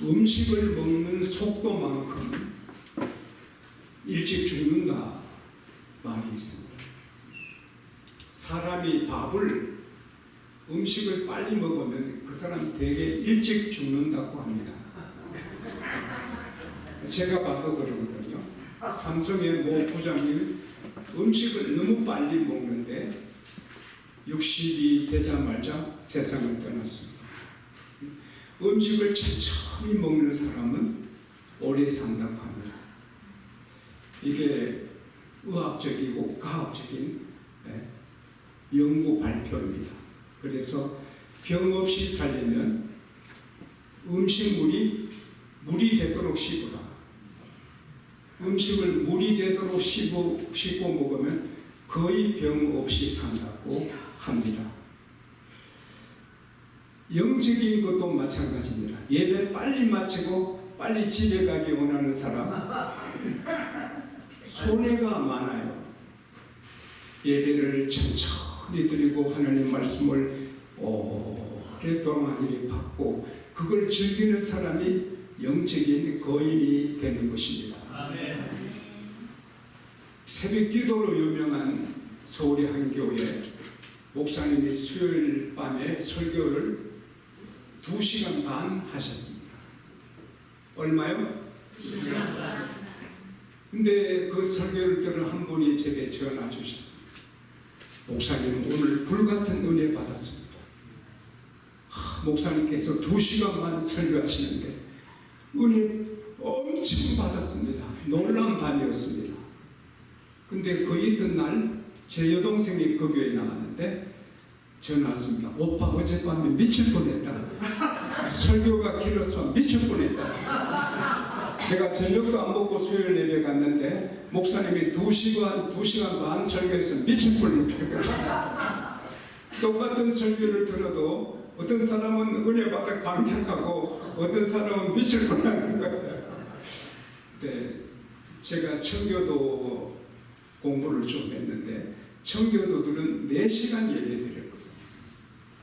음식을 먹는 속도만큼 일찍 죽는다 말이 있습니다. 사람이 음식을 빨리 먹으면 그 사람 되게 일찍 죽는다고 합니다. 제가 봐도 그러거든요. 삼성의 모 부장님 음식을 너무 빨리 먹는데 60이 되자마자 세상을 떠났습니다. 음식을 천천히 먹는 사람은 오래 산다고 합니다. 이게 의학적이고 과학적인 연구 발표입니다. 그래서 병 없이 살려면 음식물이 물이 되도록 씹으라. 음식을 물이 되도록 씹고 먹으면 거의 병 없이 산다고 합니다. 영적인 것도 마찬가지입니다. 예배 빨리 마치고 빨리 집에 가기 원하는 사람 손해가 많아요. 예배를 천천히 드리고 하나님 말씀을 오랫동안 이렇게 받고 그걸 즐기는 사람이 영적인 거인이 되는 것입니다. 새벽 기도로 유명한 서울의 한 교회 목사님이 수요일 밤에 설교를 2시간 반 하셨습니다. 얼마요? 2시간 반. 근데 그 설교를 들은 한 분이 제게 전화 주셨습니다. 목사님 오늘 불같은 은혜 받았습니다. 목사님께서 2시간만 설교하시는데 은혜 엄청 받았습니다. 놀라운 밤이었습니다. 근데 그 이튿날 제 여동생이 그 교회에 나왔는데 전화 왔습니다. 오빠 어젯밤에 미칠 뻔했다. 설교가 길어서 미칠 뻔했다. 내가 저녁도 안 먹고 수요일 예배 갔는데 목사님이 2시간 반 설교해서 미칠 뻔했다. 똑같은 설교를 들어도 어떤 사람은 은혜 받아 감격하고 어떤 사람은 미칠 뻔하는 거예요. 네, 제가 청교도 공부를 좀 했는데 청교도들은 4시간 예배 드렸거든요.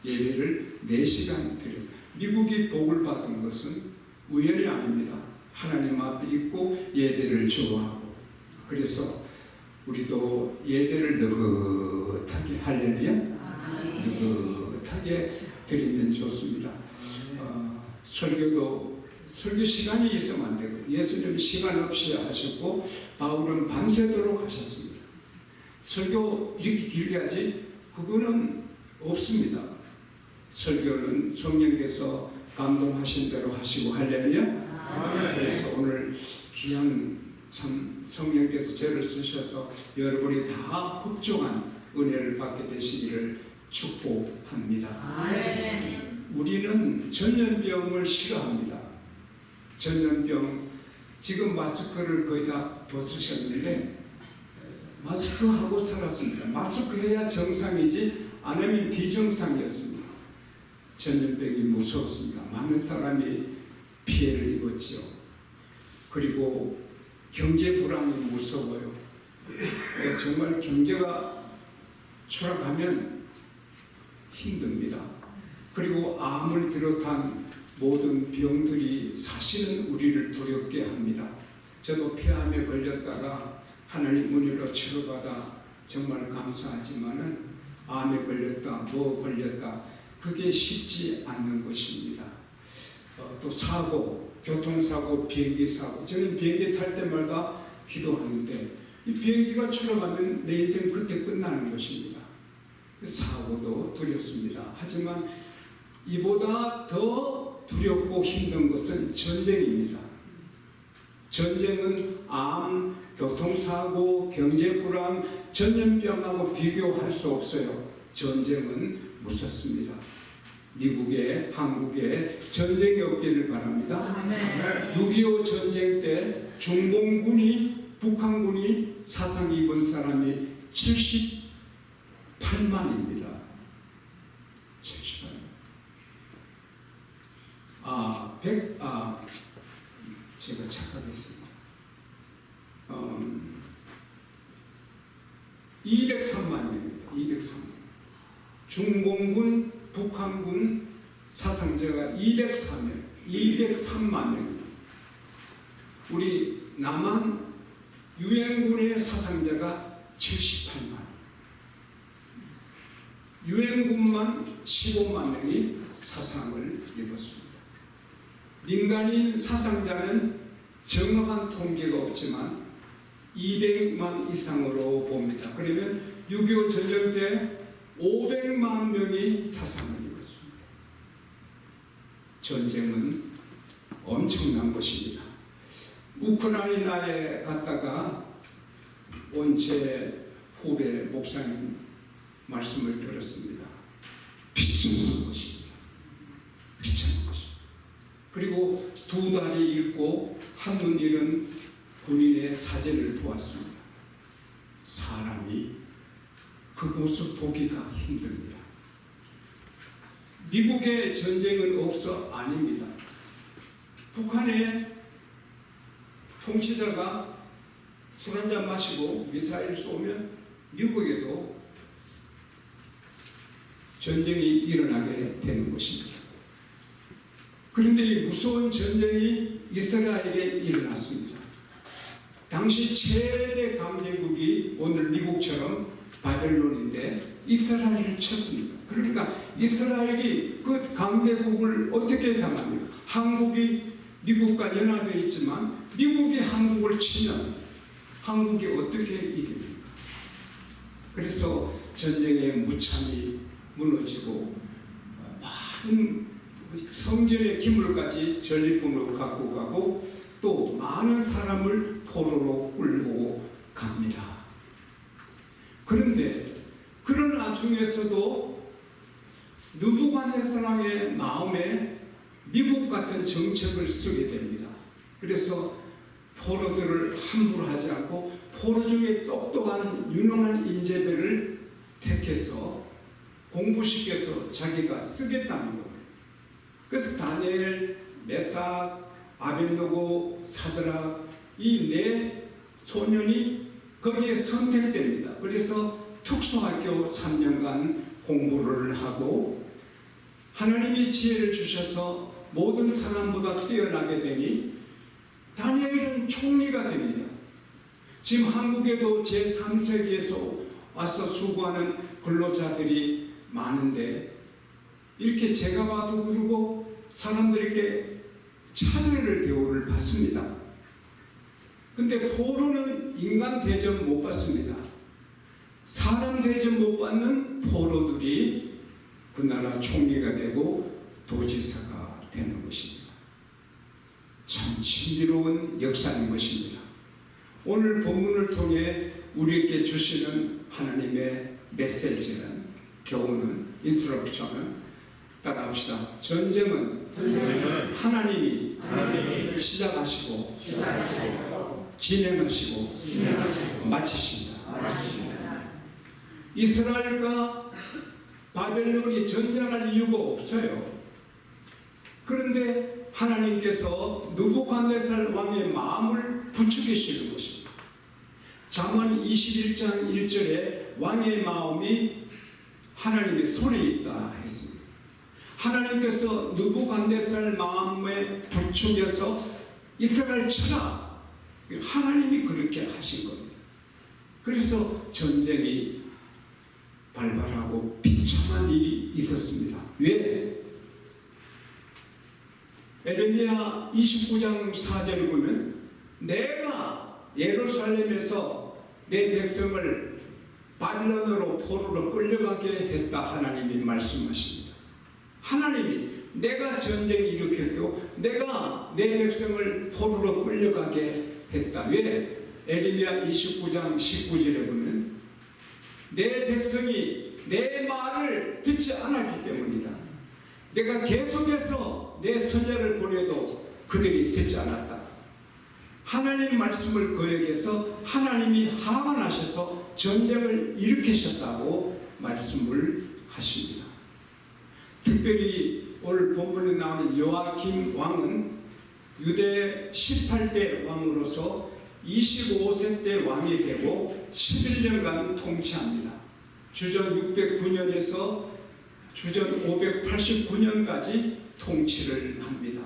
예배를 4시간 드렸어요. 미국이 복을 받은 것은 우연이 아닙니다. 하나님 앞에 있고 예배를 좋아하고 그래서 우리도 예배를 느긋하게 할렐루야 느긋하게 드리면 좋습니다. 설교 시간이 있으면 안 되거든요. 예수님은 시간 없이 하셨고 바울은 밤새도록 하셨습니다. 설교 이렇게 길게 하지 그거는 없습니다. 설교는 성령께서 감동하신 대로 하시고 할렐루야. 그래서 오늘 귀한 참 성령께서 저를 쓰셔서 여러분이 다 흡족한 은혜를 받게 되시기를 축복합니다. 우리는 전염병을 싫어합니다. 전염병 지금 마스크를 거의 다 벗으셨는데 마스크하고 살았습니다. 마스크해야 정상이지 안 하면 비정상이었습니다. 전염병이 무서웠습니다. 많은 사람이 피해를 입었지요. 그리고 경제 불황이 무서워요. 정말 경제가 추락하면 힘듭니다. 그리고 암을 비롯한 모든 병들이 사실은 우리를 두렵게 합니다. 저도 폐암에 걸렸다가 하나님 은혜로 치료받아 정말 감사하지만은 암에 걸렸다, 뭐 걸렸다 그게 쉽지 않는 것입니다. 또 사고, 교통사고, 비행기사고 저는 비행기 탈 때마다 기도하는데 이 비행기가 추락하면 내 인생 그때 끝나는 것입니다. 사고도 두렵습니다. 하지만 이보다 더 두렵고 힘든 것은 전쟁입니다. 전쟁은 암, 교통사고, 경제불안, 전염병하고 비교할 수 없어요. 전쟁은 무섭습니다. 미국에, 한국에 전쟁이 없기를 바랍니다. 6.25 전쟁 때 중공군이, 북한군이 사상 입은 사람이 78만입니다. 78만. 제가 착각했습니다. 203만입니다. 203만. 중공군, 북한군 사상자가 203만 명입니다. 우리 남한 유엔군의 사상자가 78만 명. 유엔군만 15만 명이 사상을 입었습니다. 민간인 사상자는 정확한 통계가 없지만 200만 이상으로 봅니다. 그러면 6.25 전쟁 때 500만 명이 사상을 입었습니다. 전쟁은 엄청난 것입니다. 우크라이나에 갔다가 온 제 후배 목사님 말씀을 들었습니다. 비참한 것입니다. 비참한 것입니다. 그리고 2달이 잃고 한눈 잃은 군인의 사진을 보았습니다. 사람이 그 모습 보기가 힘듭니다. 미국의 전쟁은 없어? 아닙니다. 북한의 통치자가 술 한잔 마시고 미사일 쏘면 미국에도 전쟁이 일어나게 되는 것입니다. 그런데 이 무서운 전쟁이 이스라엘에 일어났습니다. 당시 최대 강대국이 오늘 미국처럼 바벨론인데 이스라엘을 쳤습니다. 그러니까 이스라엘이 그 강대국을 어떻게 당합니까? 한국이 미국과 연합해 있지만 미국이 한국을 치면 한국이 어떻게 이깁니까? 그래서 전쟁에 무참히 무너지고 많은 성전의 기물까지 전리품으로 갖고 가고 또 많은 사람을 포로로 끌고 갑니다. 그런데 그러나 중에서도 느부갓네살의 마음에 미국 같은 정책을 쓰게 됩니다. 그래서 포로들을 함부로 하지 않고 포로 중에 똑똑한 유능한 인재들을 택해서 공부시켜서 자기가 쓰겠다는 겁니다. 그래서 다니엘, 메삭, 아벤노고, 사드락 이 네 소년이 거기에 선택됩니다. 그래서 특수학교 3년간 공부를 하고 하나님이 지혜를 주셔서 모든 사람보다 뛰어나게 되니 다니엘은 총리가 됩니다. 지금 한국에도 제3세기에서 와서 수고하는 근로자들이 많은데 이렇게 제가 봐도 그러고 사람들에게 차별을 대우를 받습니다. 근데 포로는 인간 대접 못 받습니다. 사람 대접 못 받는 포로들이 그 나라 총리가 되고 도지사가 되는 것입니다. 참 신비로운 역사인 것입니다. 오늘 본문을 통해 우리에게 주시는 하나님의 메시지는 교훈은 인스트럭션은 따라합시다. 전쟁은 하나님이 시작하시고 진행하시고 마치신다. 이스라엘과 바벨론이 전쟁할 이유가 없어요. 그런데 하나님께서 느부갓네살 왕의 마음을 부추기시는 것입니다. 잠언 21장 1절에 왕의 마음이 하나님의 손에 있다 했습니다. 하나님께서 느부갓네살 마음에 부추겨서 이스라엘 쳐라. 하나님이 그렇게 하신 겁니다. 그래서 전쟁이 발발하고 비참한 일이 있었습니다. 왜? 에레미야 29장 4절을 보면 내가 예루살렘에서 내 백성을 바빌론으로 포로로 끌려가게 했다 하나님이 말씀하십니다. 하나님이 내가 전쟁을 일으켰고 내가 내 백성을 포로로 끌려가게 했다. 왜? 에레미야 29장 19절에 보면 내 백성이 내 말을 듣지 않았기 때문이다. 내가 계속해서 내 선자를 보내도 그들이 듣지 않았다. 하나님 말씀을 거역해서 하나님이 하만하셔서 전쟁을 일으키셨다고 말씀을 하십니다. 특별히 오늘 본문에 나오는 요아kim 왕은 유대 18대 왕으로서 25세 때 왕이 되고 11년간 통치합니다. 주전 609년에서 주전 589년까지 통치를 합니다.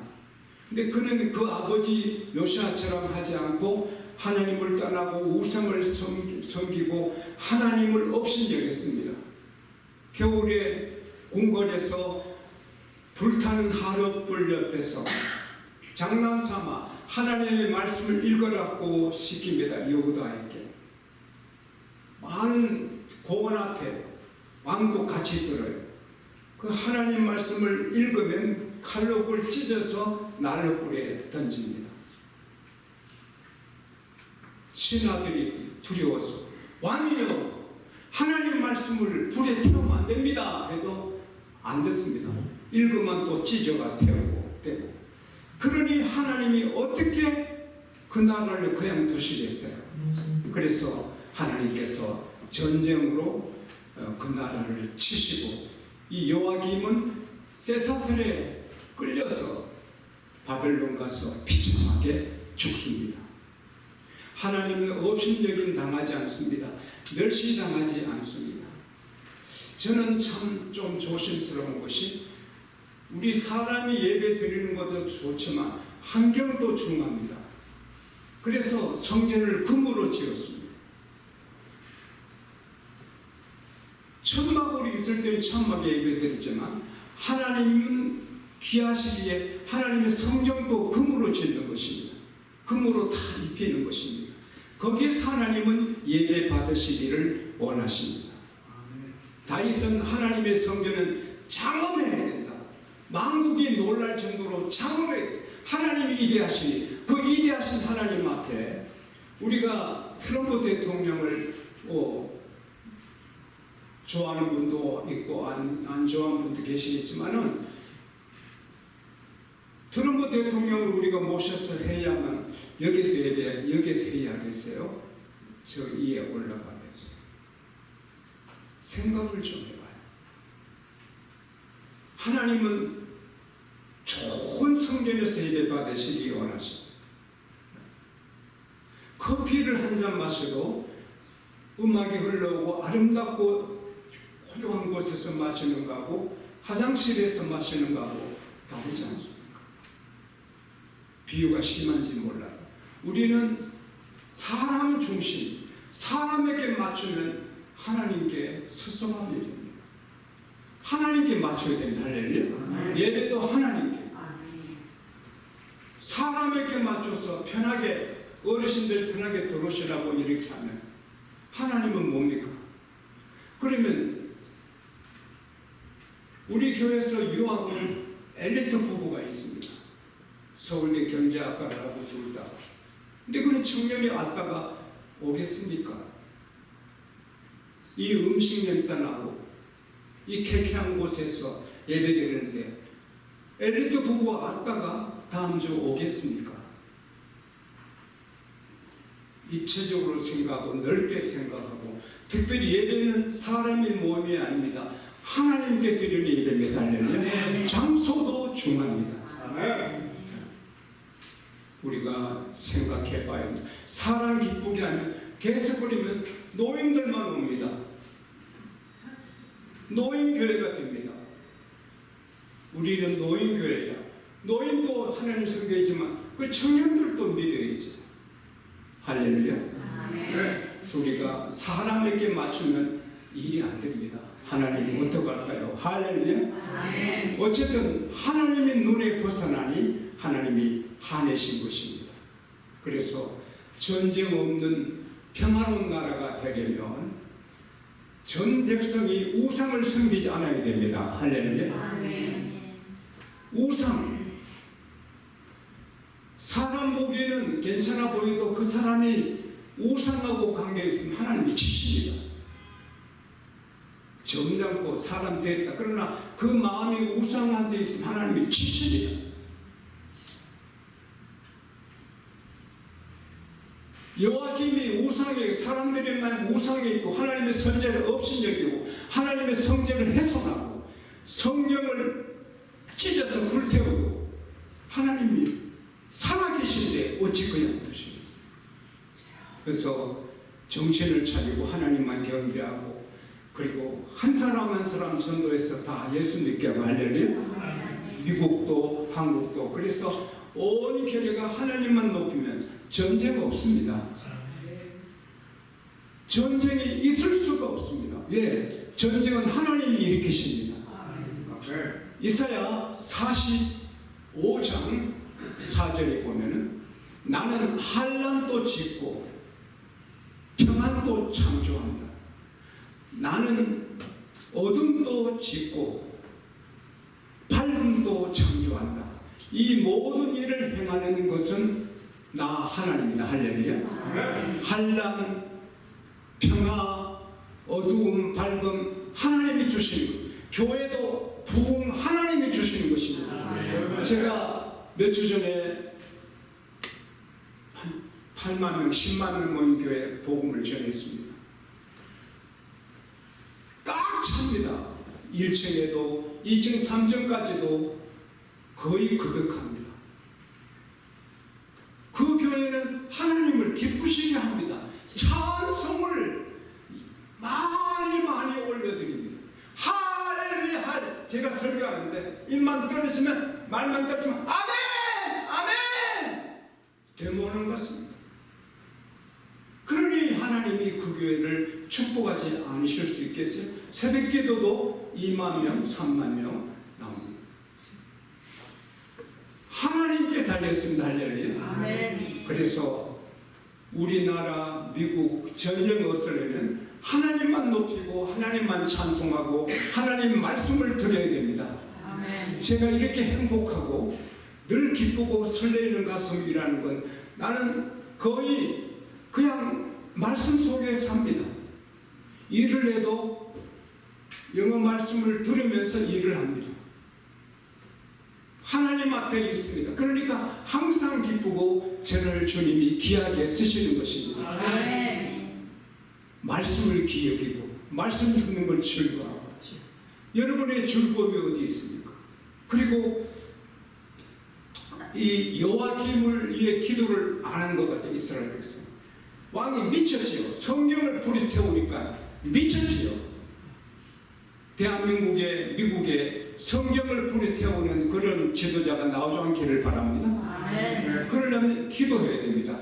근데 그는 그 아버지 요시아처럼 하지 않고 하나님을 떠나고 우상을 섬기고 하나님을 업신여겼습니다. 겨울에 궁궐에서 불타는 한옥불 옆에서 장난삼아 하나님의 말씀을 읽으라고 시킵니다. 여호다에게. 많은 고원 앞에 왕도 같이 들어요. 그 하나님 말씀을 읽으면 칼로 찢어서 난로불에 던집니다. 신하들이 두려워서 왕이여 하나님 말씀을 불에 태우면 안 됩니다 해도 안 듣습니다. 읽으면 또 찢어가 태우고 떼고. 그러니 하나님이 어떻게 그 나라를 그냥 두시겠어요? 그래서 하나님께서 전쟁으로 그 나라를 치시고 이 요아김은 쇠사슬에 끌려서 바벨론 가서 비참하게 죽습니다. 하나님은 업신여김 당하지 않습니다. 멸시당하지 않습니다. 저는 참 좀 조심스러운 것이 우리 사람이 예배 드리는 것도 좋지만 환경도 중요합니다. 그래서 성전을 금으로 지었습니다. 천막으로 있을 때는 천막에 예배 드리지만 하나님은 귀하시기에 하나님의 성전도 금으로 짓는 것입니다. 금으로 다 입히는 것입니다. 거기에서 하나님은 예배 받으시기를 원하십니다. 다윗은 하나님의 성전은 장엄해야 된다. 만국이 놀랄 정도로 장엄해야 된다. 하나님이 이대하시니 그 이대하신 하나님 앞에 우리가 트럼프 대통령을 좋아하는 분도 있고 안 좋아하는 분도 계시겠지만은 트럼프 대통령을 우리가 모셔서 해야만 여기서 해야겠어요? 저 위에 올라가겠어요. 생각을 좀 해봐요. 하나님은 좋은 성전에서 예배 받으시기 원하십니다. 커피를 한 잔 마셔도 음악이 흘러오고 아름답고 고요한 곳에서 마시는 거하고 화장실에서 마시는 거하고 다르지 않습니까? 비유가 심한지 몰라요. 우리는 사람 중심, 사람에게 맞추면 하나님께 스승함이 됩니다. 하나님께 맞춰야 됩니다. 할렐루야. 예배도 하나님께. 사람에게 맞춰서 편하게 어르신들 편하게 들어오시라고 이렇게 하면 하나님은 뭡니까? 그러면 우리 교회에서 유학은 엘리트 부부가 있습니다. 서울대 경제학과라고 둘 다. 근데 그런 청년이 왔다가 오겠습니까? 이 음식 냄새 나고 이 쾌쾌한 곳에서 예배드리는데 엘리트 부부가 왔다가 다음 주 오겠습니까? 입체적으로 생각하고 넓게 생각하고 특별히 예배는 사람의 모임이 아닙니다. 하나님께 드리는 예배입니다. 할렐루야. 장소도 중요합니다. 우리가 생각해 봐야 합니다. 사람 기쁘게 하면 계속 그리면 노인들만 옵니다. 노인교회가 됩니다. 우리는 노인교회야. 노인도 하나님 섬겨야지만 그 청년들도 믿어야지. 할렐루야. 그래서 우리가 사람에게 맞추면 일이 안 됩니다. 하나님 어떡할까요? 할렐루야. 어쨌든 하나님의 눈에 벗어나니 하나님이 화내신 것입니다. 그래서 전쟁 없는 평화로운 나라가 되려면 전 백성이 우상을 섬기지 않아야 됩니다. 할렐루야. 우상. 사람 보기에는 괜찮아 보여도 그 사람이 우상하고 관계 있으면 하나님이 치십니다. 점잖고 사람 됐다. 그러나 그 마음이 우상한테 있으면 하나님이 치십니다. 요아김이 우상에 사람들이만 우상에 있고 하나님의 선제를 업신여기고 하나님의 성전을 훼손하고 성경을 찢어서 불태우고 하나님이 살아계신데 어찌 그냥 두시겠어요? 그래서 정신을 차리고 하나님만 경배하고 그리고 한 사람 한 사람 전도해서 다 예수 믿게 하고 할렐루야. 미국도 한국도. 그래서 온 교회가 하나님만 높이면 전쟁 없습니다. 전쟁이 있을 수가 없습니다. 왜? 전쟁은 하나님이 일으키십니다. 이사야 45장 4절에 보면은 나는 환난도 짓고 평안도 창조한다. 나는 어둠도 짓고 밝음도 창조한다. 이 모든 일을 행하는 것은 나 하나님이다. 할렐루야. 환난, 평화, 어두움, 밝음 하나님이 주시는 것. 교회도 부흥 하나님이 주시는 것입니다. 제가 몇 주 전에 8만 명, 10만 명 모인 교회 복음을 전했습니다. 꽉 찹니다. 1층에도 2층, 3층까지도 거의 거듭합니다. 그 교회는 하나님을 기쁘시게 합니다. 찬송을 많이 올려드립니다. 할렐루야 할. 제가 설교하는데 입만 떨어지면 말만 떨어지면 아멘! 아멘! 되모는 같습니다. 그러니 하나님이 그 교회를 축복하지 않으실 수 있겠어요? 새벽 기도도 2만 명, 3만 명 나옵니다. 하나님께 달렸습니다. 할렐루야. 아멘. 그래서 우리나라, 미국 전쟁 없으려면 하나님만 높이고 하나님만 찬송하고 하나님 말씀을 드려야 됩니다. 아멘. 제가 이렇게 행복하고 늘 기쁘고 설레이는 가슴이라는 건 나는 거의 그냥 말씀 속에 삽니다. 일을 해도 영어 말씀을 들으면서 일을 합니다. 하나님 앞에 있습니다. 그러니까 항상 기쁘고 저를 주님이 귀하게 쓰시는 것입니다. 아멘. 말씀을 귀히 여기고 말씀 듣는 걸 즐거워하고. 여러분의 즐거움이 어디 있습니까? 그리고 이 여호와김을 위해 기도를 안 한 것 같아요. 이스라엘에서 왕이 미쳤지요. 성경을 불이 태우니까 미쳤지요. 대한민국에, 미국에 성경을 불이 태우는 그런 지도자가 나오지 않기를 바랍니다. 아멘. 그러려면 기도해야 됩니다.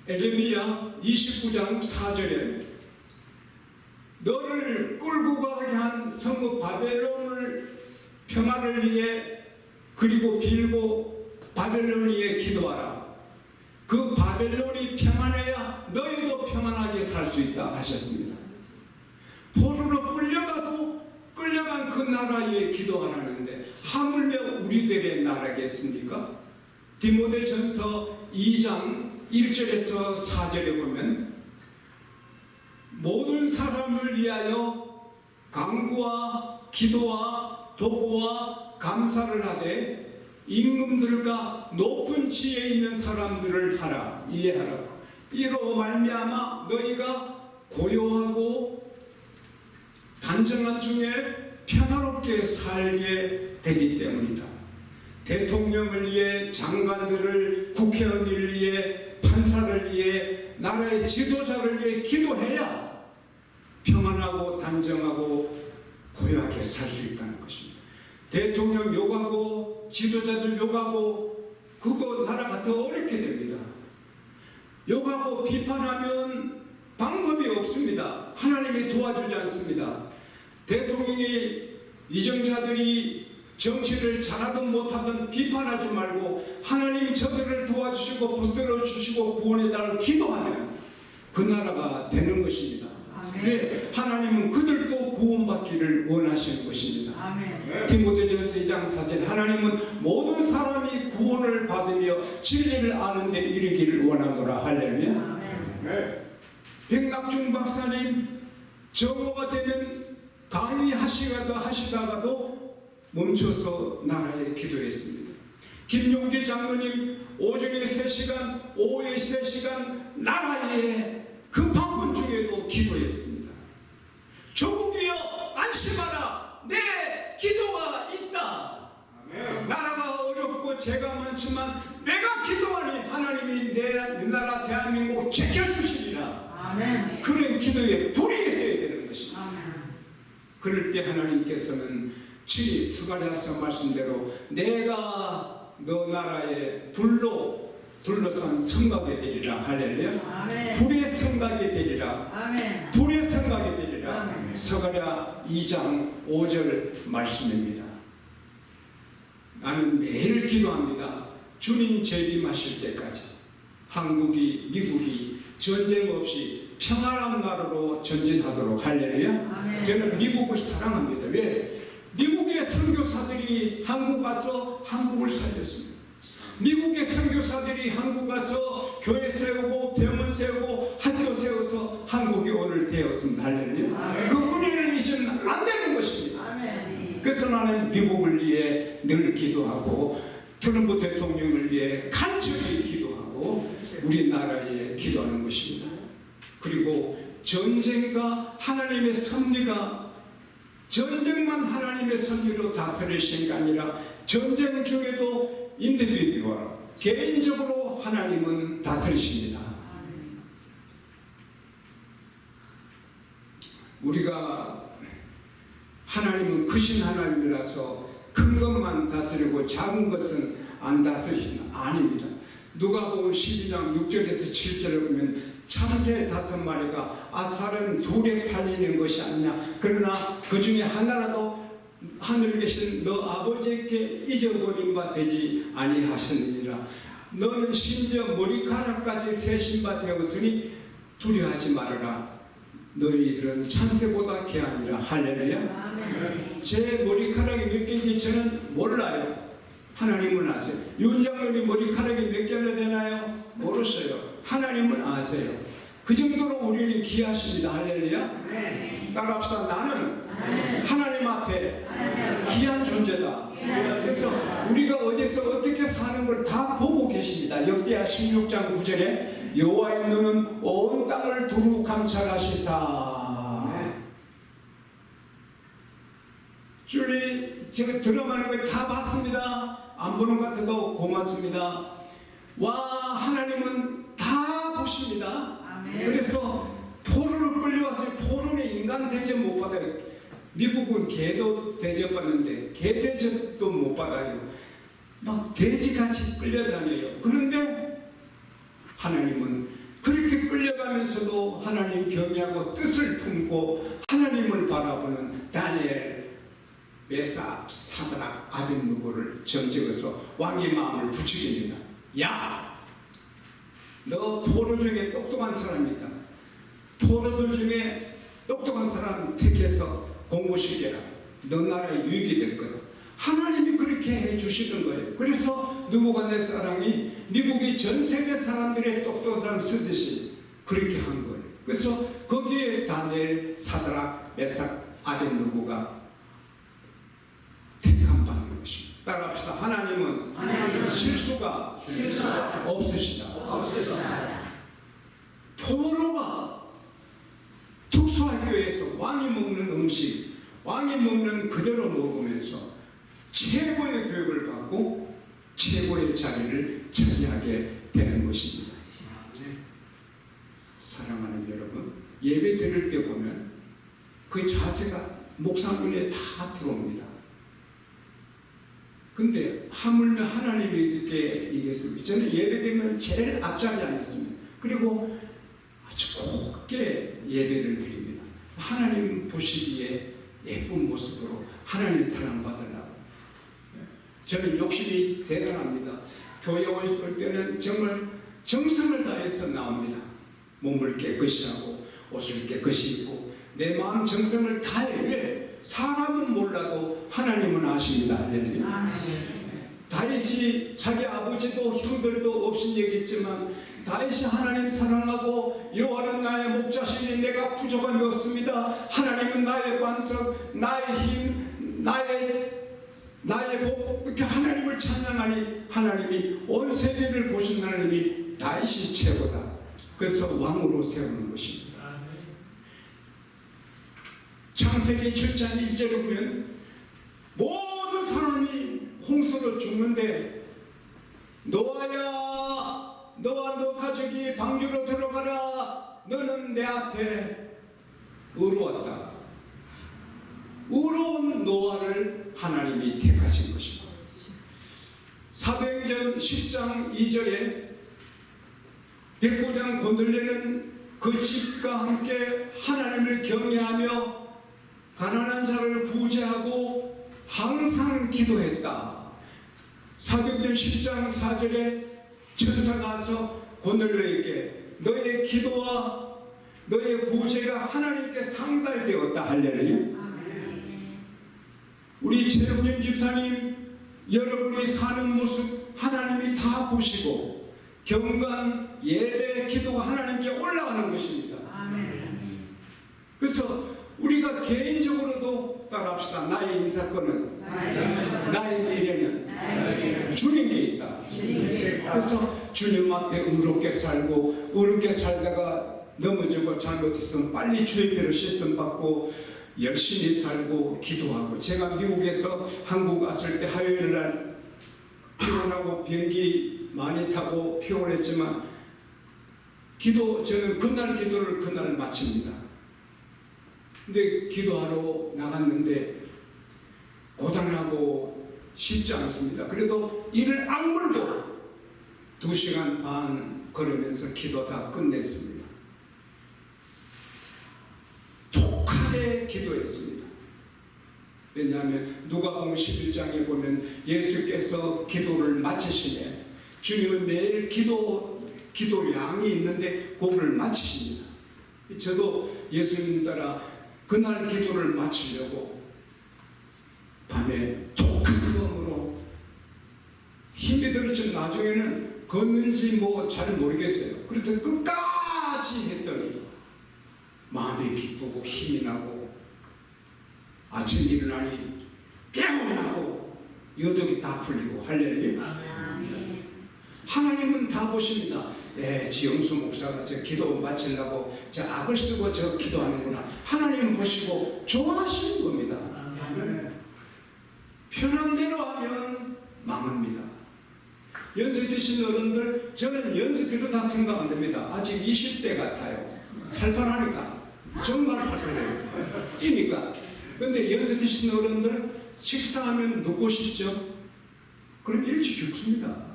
에레미야 29장 4절에 너를 끌고 가게 한 성읍 바벨론을 평화를 위해 그리고 빌고 바벨론을 위해 기도하라. 그 바벨론이 평안해야 너희도 평안하게 살 수 있다 하셨습니다. 포로로 끌려간 그 나라에 기도하라는데 하물며 우리들의 나라겠습니까? 디모데전서 2장 1절에서 4절에 보면 모든 사람을 위하여 간구와 기도와 도구와 감사를 하되 임금들과 높은 지혜 있는 사람들을 하라. 이해하라. 이로 말미암아 너희가 고요하고 단정한 중에 평화롭게 살게 되기 때문이다. 대통령을 위해, 장관들을, 국회의원을 위해, 판사를 위해, 나라의 지도자를 위해 기도해야 평안하고 단정하고 고요하게 살 수 있다는 것입니다. 대통령 욕하고 지도자들 욕하고 그거 나라가 더 어렵게 됩니다. 욕하고 비판하면 방법이 없습니다. 하나님이 도와주지 않습니다. 대통령이 이정자들이 정치를 잘하든 못하든 비판하지 말고 하나님이 저들을 도와주시고 붙들어 주시고 구원해달라고 기도하면 그 나라가 되는 것입니다. 왜? 하나님은 그들도 구원받기를 원하시는 것입니다. 아멘. 디모데전서 2장 4절 하나님은 모든 사람이 구원을 받으며 진리를 아는 데 이르기를 원하노라. 할렐루야. 아멘. 백낙중 박사님 정오가 되면 강의하시다가도 멈춰서 나라에 기도했습니다. 김용기 장로님 오전에 3시간 오후에 3시간 나라에 급한 분 중에도 기도했습니다. 조국이여 안심하라. 내 기도가 있다. 아멘. 나라가 어렵고 죄가 많지만 내가 기도하니 하나님이 내 나라 대한민국 지켜주시리라. 아멘. 그런 기도에 불이 있어야 되는 것입니다. 것입니다. 아멘. 그럴 때 하나님께서는 친히 스가랴서 말씀대로 내가 너 나라에 불로 둘러싼 성곽이 되리라. 할렐루야. 아멘. 불의 성곽이 되리라. 아멘. 불의 성곽이 되리라. 아멘. 스가랴 2장 5절 말씀입니다. 나는 매일 기도합니다. 주님 재림하실 때까지 한국이 미국이 전쟁 없이 평안한 나라로 전진하도록. 할렐루야. 아멘. 저는 미국을 사랑합니다. 왜? 미국의 선교사들이 한국 가서 한국을 살렸습니다. 미국의 선교사들이 한국 가서 교회 세우고 병원 세우고 학교 세워서 한국이 오늘 되었습니다. 할렐루야. 아멘. 그 은혜를 잊으면 안 되는 것입니다. 아멘. 그래서 나는 미국을 위해 늘 기도하고 트럼프 대통령을 위해 간절히 기도하고 우리나라에 기도하는 것입니다. 그리고 전쟁과 하나님의 섭리가 전쟁만 하나님의 섭리로 다스리신 게 아니라 전쟁 중에도 인디비듀얼 개인적으로 하나님은 다스리십니다. 우리가 하나님은 크신 하나님이라서 큰 것만 다스리고 작은 것은 안 다스리시는 아닙니다. 누가복음 12장 6절에서 7절을 보면 참새 5마리가 아살은 둘에 팔리는 것이 아니냐. 그러나 그 중에 하나라도 하늘에 계신 너 아버지께 잊어버린 바 되지 아니하셨느니라. 너는 심지어 머리카락까지 세신 바 되었으니 두려워하지 말아라. 너희들은 참새보다 귀하니라. 할렐루야. 아멘. 제 머리카락이 몇 개인지 저는 몰라요. 하나님은 아세요. 윤 장로님 머리카락이 몇 개나 되나요? 모르셔요. 하나님은 아세요. 그 정도로 우리는 귀하십니다. 할렐루야. 네. 따라합시다. 나는 아멘. 하나님 앞에 귀한 존재다. 그래서 우리가 어디서 어떻게 사는 걸 다 보고 계십니다. 역대하 16장 9절에 여호와의 눈은 온 땅을 두루 감찰하시사. 줄리 제가 들어가는 거 다 봤습니다. 안 보는 것 같아도 고맙습니다. 와, 하나님은 다 보십니다. 아멘. 그래서 포로로 끌려왔어요. 포로는 인간 대접 못 받아요. 미국은 개도 대접받는데 개 대접도 못 받아요. 막 돼지같이 끌려다녀요. 그런데 하나님은 그렇게 끌려가면서도 하나님 경외하고 뜻을 품고 하나님을 바라보는 다니엘, 메삭, 사드락, 아벳느고를 정직해서 왕의 마음을 부추깁니다. 야, 너 포로 중에 똑똑한 사람이다. 포로들 중에 똑똑한 사람 택해서 공부시켜라. 너 나라에 유익이 될 거다. 하나님이 그렇게 해주시는 거예요. 그래서 느부갓네살이 미국의 전 세계 사람들의 똑똑한 사람 쓰듯이 그렇게 한 거예요. 그래서 거기에 다니엘, 사드락, 메삭, 아벳느고가 택함 받는 것입니다. 따라합시다. 하나님은 실수가 없으시다. 포로가 특수학교에서 왕이 먹는 음식, 왕이 먹는 그대로 먹으면서 최고의 교육을 받고 최고의 자리를 차지하게 되는 것입니다. 사랑하는 여러분, 예배 드릴 때 보면 그 자세가 목사 눈에 다 들어옵니다. 근데 하물며 하나님이 이렇게 얘기했습니다. 저는 예배드리면 제일 앞자리에 앉았습니다. 그리고 아주 곱게 예배를 드립니다. 하나님 보시기에 예쁜 모습으로 하나님 사랑받으려고. 저는 욕심이 대단합니다. 교회 올 때는 정말 정성을 다해서 나옵니다. 몸을 깨끗이 하고 옷을 깨끗이 입고 내 마음 정성을 다해. 왜? 사람은 몰라도 하나님은 아십니다. 할렐루야. 다윗이 자기 아버지도 형들도 없인 얘기했지만 다윗이 하나님 사랑하고 여호와는 나의 목자시니 내가 부족함이 없습니다. 하나님은 나의 반석, 나의 힘, 나의 복. 그렇게 하나님을 찬양하니 하나님이 온 세계를 보신 하나님이 다윗이 최고다. 그래서 왕으로 세우는 것입니다. 창세기 7장 1절에 보면 모든 사람이 홍수로 죽는데 노아야, 너와 너 가족이 방주로 들어가라. 너는 내 앞에 의로웠다. 의로운 노아를 하나님이 택하신 것입니다. 사도행전 10장 2절에 백부장 고넬료는 그 집과 함께 하나님을 경외하며 가난한 자를 구제하고 항상 기도했다. 사도행전 10장 4절에 천사가 와서 고넬료에게 너의 기도와 너의 구제가 하나님께 상달되었다. 할렐루야. 우리 최훈영 집사님, 여러분이 사는 모습 하나님이 다 보시고 경건, 예배, 기도가 하나님께 올라가는 것입니다. 그래서 우리가 개인적으로도 따라합시다. 나의 인사권은, 나의 미래는 주님께 있다. 그래서 주님 앞에 의롭게 살고, 의롭게 살다가 넘어지고 잘못했으면 빨리 주의 피로 씻음 받고 열심히 살고 기도하고. 제가 미국에서 한국 왔을 때 화요일 날 피곤하고 비행기 많이 타고 피곤했지만 저는 그날 기도를 그날 마칩니다. 근데 기도하러 나갔는데 고단하고 쉽지 않습니다. 그래도 이를 악물고 2시간 반 걸으면서 기도 다 끝냈습니다. 독하게 기도했습니다. 왜냐하면 누가복음 11장에 보면 예수께서 기도를 마치시네. 주님은 매일 기도량이 있는데 그걸 마치십니다. 저도 예수님 따라 그날 기도를 마치려고 밤에 독한 마음으로 힘이 들었죠. 나중에는 걷는지 뭐 잘 모르겠어요. 그래서 끝까지 했더니 마음이 기쁘고 힘이 나고 아침 일어나니 개운하고 여독이 다 풀리고. 할렐루야. 하나님은 다 보십니다. 지영수 목사가 저 기도 마치려고 저 악을 쓰고 저 기도하는구나. 하나님은 보시고 좋아하시는 겁니다. 편한 대로 하면 망합니다. 연세 드신 어른들, 저는 연세 들어 다 생각 안 됩니다. 아직 20대 같아요. 팔팔하니까. 정말 팔팔해요. 뛰니까. 근데 연세 드신 어른들 식사하면 눕고 싶죠? 그럼 일찍 죽습니다.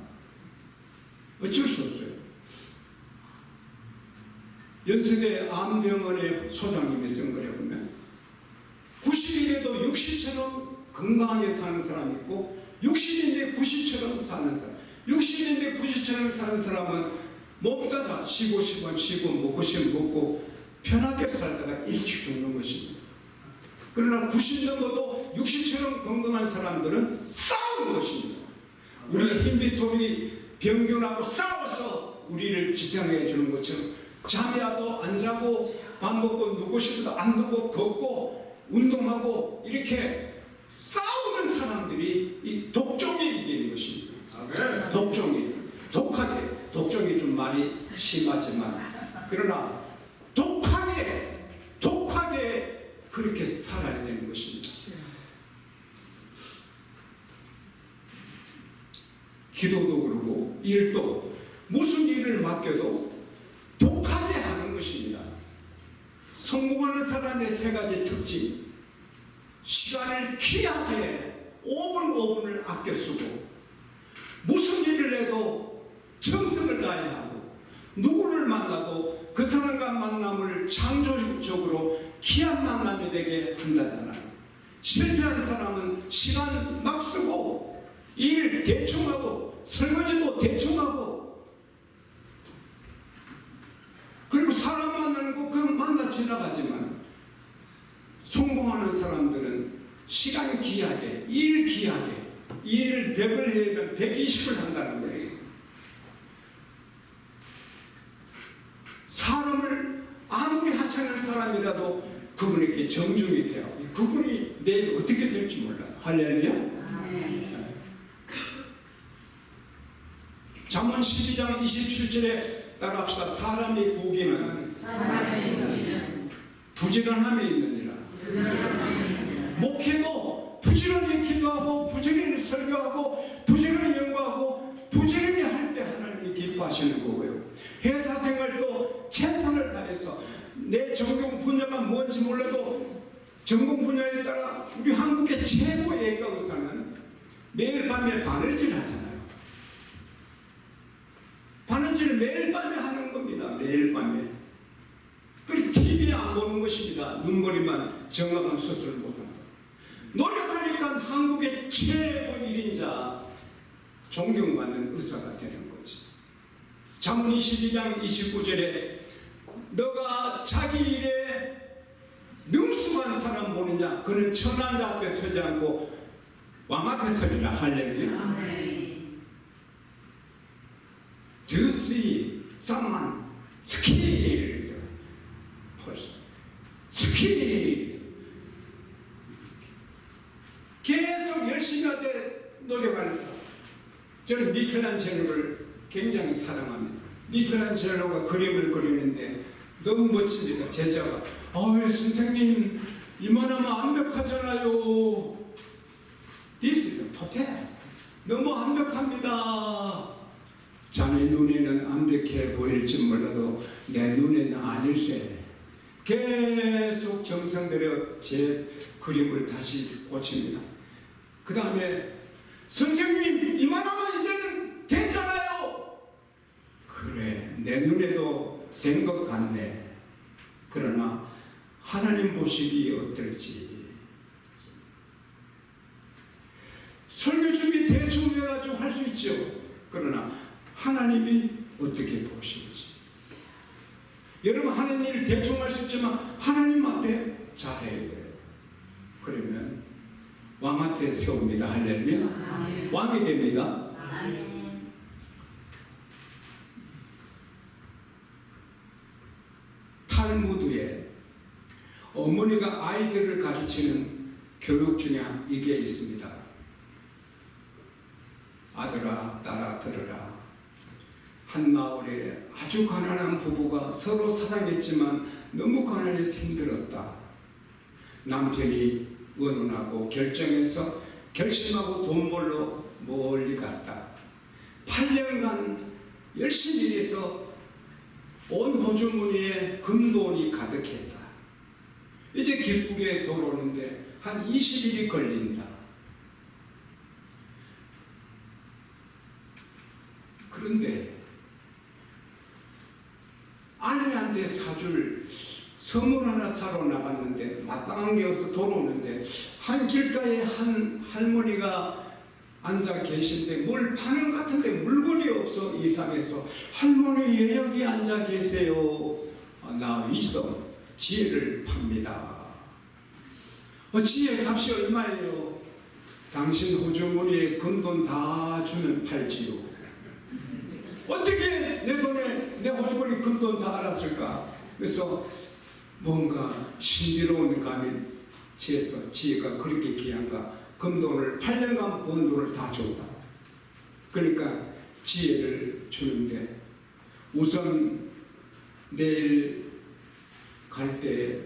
어쩔 수 없어요. 연세대 암병원의 소장님이 쓴 거래 보면 90일에도 60처럼 건강하게 사는 사람이 있고 60인데 90처럼 사는 사람. 60인데 90처럼 사는 사람은 못 따라 쉬고 싶으면 쉬고 먹고 싶으면 먹고 편하게 살다가 일찍 죽는 것입니다. 그러나 90 넘어도 60처럼 건강한 사람들은 싸우는 것입니다. 우리 흰비토리 병균하고 싸워서 우리를 지탱해 주는 것처럼 잠이라도 안 자고 밥 먹고 누고 싶어도 안 누고 걷고 운동하고 이렇게 싸우는 사람들이 이 독종이 이기는 것입니다. 독종이 독하게, 독종이 좀 많이 심하지만 그러나 독하게 그렇게 살아야 되는 것입니다. 기도도 그러고 일도 무슨 일을 맡겨도 독하게 하는 것입니다. 성공하는 사람의 3가지 특징. 시간을 귀하게 5분을 아껴 쓰고 무슨 일을 해도 정성을 다해야 하고 누구를 만나도 그 사람과 만남을 창조적으로 귀한 만남이 되게 한다잖아요. 실패한 사람은 시간 막 쓰고 일 대충 하고 설거지도 대충 하고 그리고 사람 만나는 거 그냥 만나 지나가지만 성공하는 사람들은 시간 귀하게 일 귀하게 일을 100을 해야 120을 한다는 거예요. 사람을 아무리 하찮은 사람이라도 그분에게 정중히 돼요. 그분이 내일 어떻게 될지 몰라요. 할렐루야. 잠언 12장 27절에 따라합시다. 사람의 구기는 부지런함에 있느니라. 목회도 부지런히 기도하고 부지런히 설교하고 부지런히 연구하고 부지런히 할 때 하나님이 기뻐하시는 거고요. 회사 생활도 최선을 다해서 내 전공 분야가 뭔지 몰라도 전공 분야에 따라 매일 밤에 바느질 하잖아요. 바느질을 매일 밤에 하는 겁니다. 매일 밤에. 그리고 TV 안 보는 것입니다. 눈머리만 정확한 수술을 못한다. 노력하니까 한국의 최고 1인자 존경받는 의사가 되는 거지. 잠언 22장 29절에 너가 자기 일에 능숙한 사람 보느냐 그는 천한 자 앞에 서지 않고 왕 앞에 서리라. 할렐루야. 아멘. Do you see someone skilled person? skilled. 계속 열심히 할 때 노력하는 사람. 저는 미켈란젤로를 굉장히 사랑합니다. 미켈란젤로가 그림을 그리는데 너무 멋집니다. 제자가 선생님 이만하면 완벽하잖아요. This is perfect. 너무 완벽합니다. 자네 눈에는 완벽해 보일지 몰라도 내 눈에는 아닐세. 계속 정성 들여 제 그림을 다시 고칩니다. 그 다음에 선생님 이만하면 이제는 됐잖아요. 그래 내 눈에도 된 것 같네. 그러나 하나님 보시기 어떨지. 설교 준비 대충 해가지고 할 수 있죠. 그러나 하나님이 어떻게 보시는지. 여러분 하는 일을 대충 할 수 있지만 하나님 앞에 잘해야 돼요. 그러면 왕 앞에 세웁니다. 할렐루야. 아멘. 왕이 됩니다. 아멘. 탈무드에 어머니가 아이들을 가르치는 교육 중에 이게 있습니다. 아들아 딸아 들으라. 한 마을에 아주 가난한 부부가 서로 사랑했지만 너무 가난해서 힘들었다. 남편이 원혼하고 결심하고 돈 벌러 멀리 갔다. 8년간 열심히 일해서 온 호주머니에 금돈이 가득했다. 이제 기쁘게 돌아오는데 한 20일이 걸린다. 그런데 아내한테 사줄 선물 하나 사러 나갔는데 마땅한 게 없어 돌아오는데 한 길가에 한 할머니가 앉아 계신데 뭘 파는 것 같은데 물건이 없어. 이상해서 할머니 왜 여기 앉아 계세요? 나 위즈덤 지혜를 팝니다. 지혜 값이 얼마예요? 당신 호주머니에 금돈 다 주면 팔지요. 어떻게 내 돈에 내 호주머니 금돈 다 알았을까? 그래서 뭔가 신비로운 감이 지혜서 지혜가 그렇게 귀한가? 금돈을 8년간 번 돈을 다 줬다. 그러니까 지혜를 주는데 우선 내일 갈 때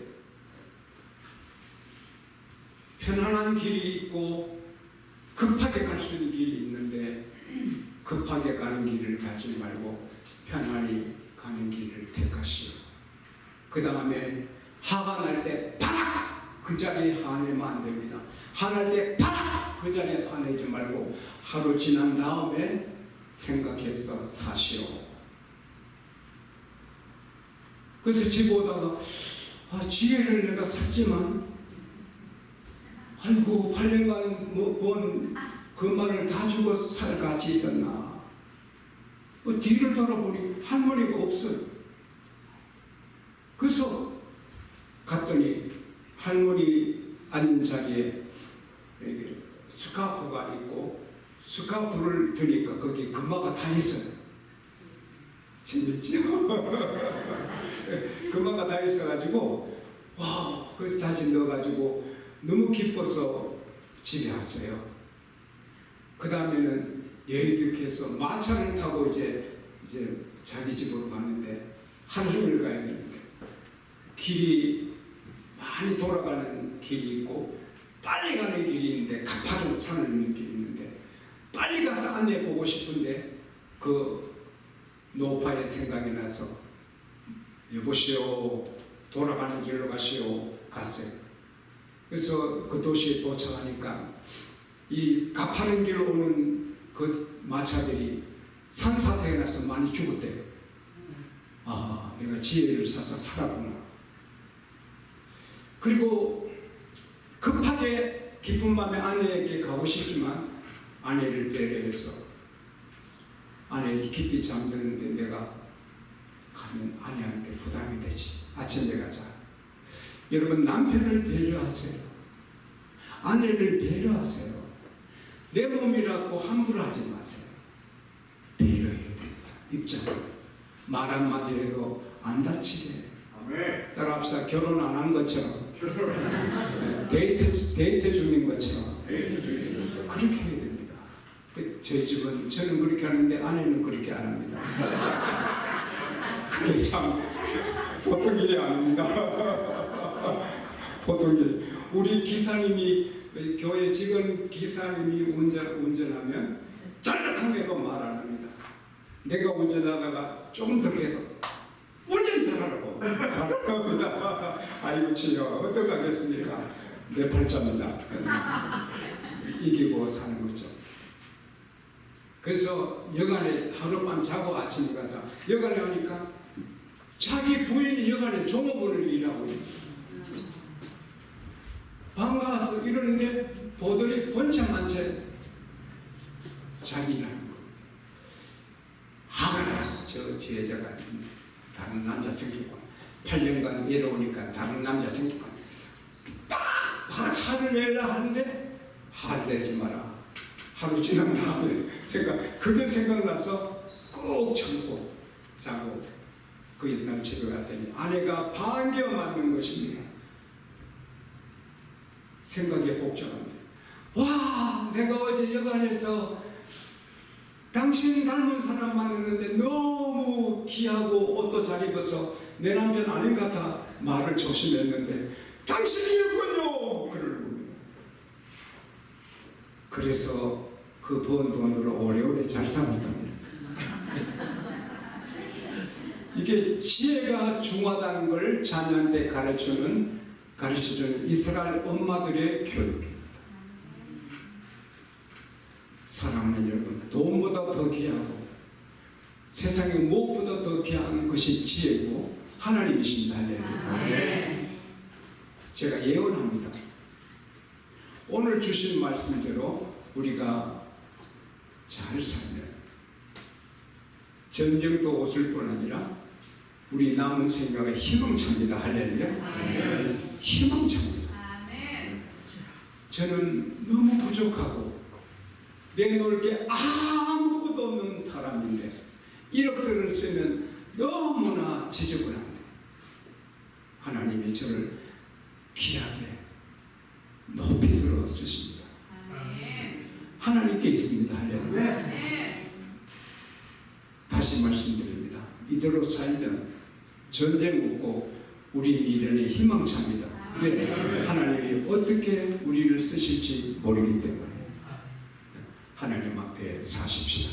편안한 길이 있고 급하게 갈 수 있는 길이 있는데 급하게 가는 길을 가지 말고 편안히 가는 길을 택하시오. 그 다음에 화가 날 때 파락! 그 자리에 화내면 안 됩니다. 화날 때 파락! 그 자리에 화내지 말고 하루 지난 다음에 생각해서 사시오. 그래서 집 오다가 지혜를 내가 샀지만 아이고 8년간 번 그 말을 다 주고 살 가치 있었나. 뒤를 돌아보니 할머니가 없어요. 그래서 갔더니 할머니 앉은 자리에 스카프가 있고 스카프를 드니까 거기 금화가 다 있어요. 재밌죠? 금화가 다 있어가지고 그 다시 넣어가지고 너무 기뻐서 집에 왔어요. 그 다음에는 여의도에서 마차를 타고 이제 자기 집으로 가는데 하루 종일 가야 되는데 길이 많이 돌아가는 길이 있고 빨리 가는 길이 있는데 가파른 산을 넘는 길이 있는데 빨리 가서 안내 보고 싶은데 그 노파의 생각이 나서 여보시오 돌아가는 길로 가시오 갔어요. 그래서 그 도시에 도착하니까 이 가파른 길 오는 그 마차들이 산사태가 나서 많이 죽었대요. 아, 내가 지혜를 사서 살았구나. 그리고 급하게 기쁜 마음에 아내에게 가고 싶지만 아내를 배려해서 아내 깊이 잠드는데 내가 가면 아내한테 부담이 되지. 아침에 가자. 여러분, 남편을 배려하세요. 아내를 배려하세요. 내 몸이라고 함부로 하지 마세요. 배려해야 됩니다. 입장. 말 한마디 해도 안 다치게. 따라합시다. 결혼 안 한 것처럼. 데이트 중인 것처럼. 그렇게 해야 됩니다. 저희 집은 저는 그렇게 하는데 아내는 그렇게 안 합니다. 그게 참 보통 일이 아닙니다. 보통 일. 우리 기사님이 교회 직원 기사님이 운전하면 짤막하게도 말 안 합니다. 내가 운전하다가 조금 더 해도 운전 잘하라고 말합니다. 아이고 치여 어떡하겠습니까? 내 팔자입니다. 이기고 사는 거죠. 그래서 여간에 하룻밤 자고 아침에 가자. 여간에 하니까 자기 부인이 여간에 종업원을 일하고 있는 거예요. 반가워서 이러는데 보더니 번창한 채 자기 일하는 거예요. 하가 저 여자가 다른 남자 생기고 8년간 외로우니까 다른 남자 생기고 화를 내려 하는데 화를 내지 마라. 하루 지난 다음에 그게 생각나서 꼭 참고 자고 그 옛날 집에 갔더니 아내가 반겨 맞는 것입니다. 생각에 복잡한데, 와, 내가 어제 여관에서 당신 닮은 사람 만났는데 너무 귀하고 옷도 잘 입어서 내 남편 아닌 것 같아 말을 조심했는데 당신이었군요. 그러는 겁니다. 그래서 그 번 돈으로 오래오래 잘 살았답니다. 이게 지혜가 중하다는 걸 자녀한테 가르쳐주는 이스라엘 엄마들의 교육입니다. 사랑하는 여러분, 돈보다 더 귀하고 세상에 무엇보다 더 귀한 것이 지혜고 하나님이십니다. 할렐루야. 제가 예언합니다. 오늘 주신 말씀대로 우리가 잘 살면 전쟁도 없을 뿐 아니라 우리 남은 생각에 희망차입니다. 할렐루야. 희망차입니다. 저는 너무 부족하고 내놓을 게 아무것도 없는 사람인데 1억서를 쓰면 너무나 지저분한데 하나님이 저를 귀하게 높이 들어 쓰십니다. 하나님께 있습니다. 할렐루야. 다시 말씀드립니다. 이대로 살면 전쟁 없고 우리 미래는 희망차입니다. 왜? 하나님이 어떻게 우리를 쓰실지 모르기 때문에 하나님 앞에 사십시다.